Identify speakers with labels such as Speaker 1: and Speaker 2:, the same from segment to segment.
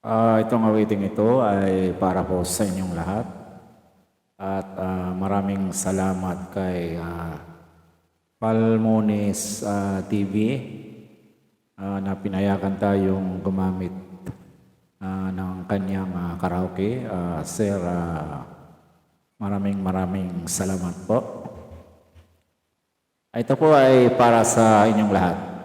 Speaker 1: Itong awiting ito ay para po sa inyong lahat. At maraming salamat kay Palmones TV na pinayagan tayong gumamit ng kanyang karaoke. Sir, maraming salamat po. Ito po ay para sa inyong lahat.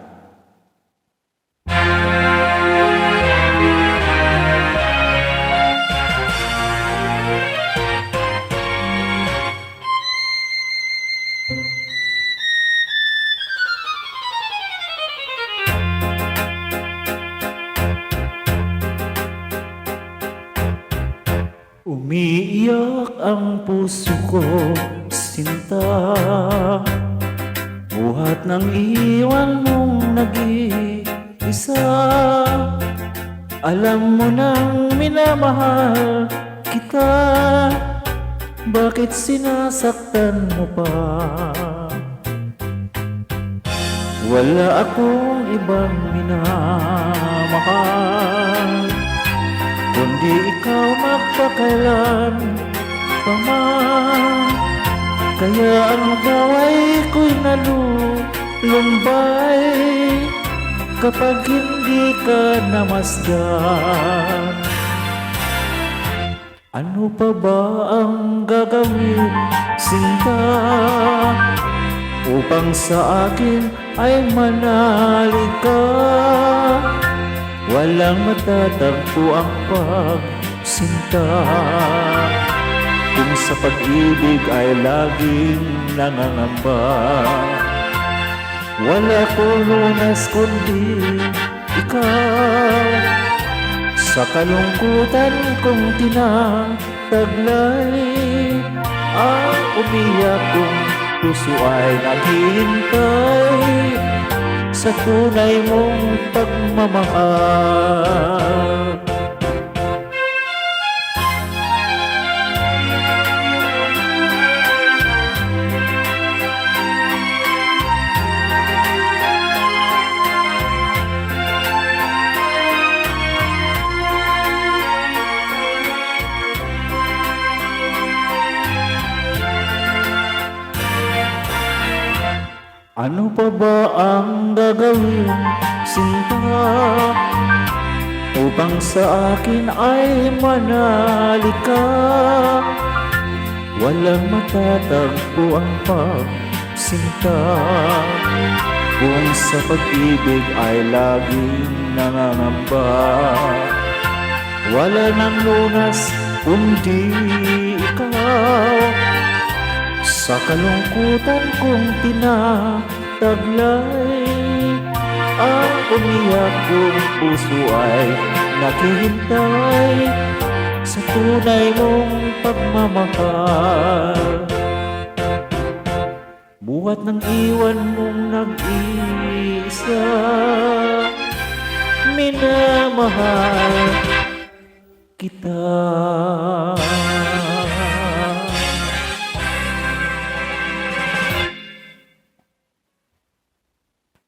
Speaker 1: Umiiyak ang puso ko, sinta, buhat ng iwan mong nag-iisa. Alam mo nang minamahal kita, bakit sinasaktan mo pa? Wala akong ibang minamahal, kundi ikaw magpakailan pa man. Kaya ang buhay ko'y nalulumbay kapag hindi ka namasdan. Ano pa ba ang gagawin, sinta, upang sa akin ay manalig ka? Walang matatagpo ang pagsinta kung sa pag-ibig ay laging nangangamba. Wala ko lunas kundi ikaw, sa kalungkutan kong tinataglay. Ang umiyak kong puso ay naghihintay sa tunay mong pagmamahal. Ano pa ba ang gagawin, sinta, upang sa akin ay manalig ka? Walang matatagpo ang pagsinta kung sa pag-ibig ay laging nangangamba. Wala nang lunas kundi ikaw, sa kalungkutan kong tinataglay. Ang umiyak kong puso ay naghihintay sa tunay mong pagmamahal. Buhat ng iwan mong nag-iisa, minamahal kita.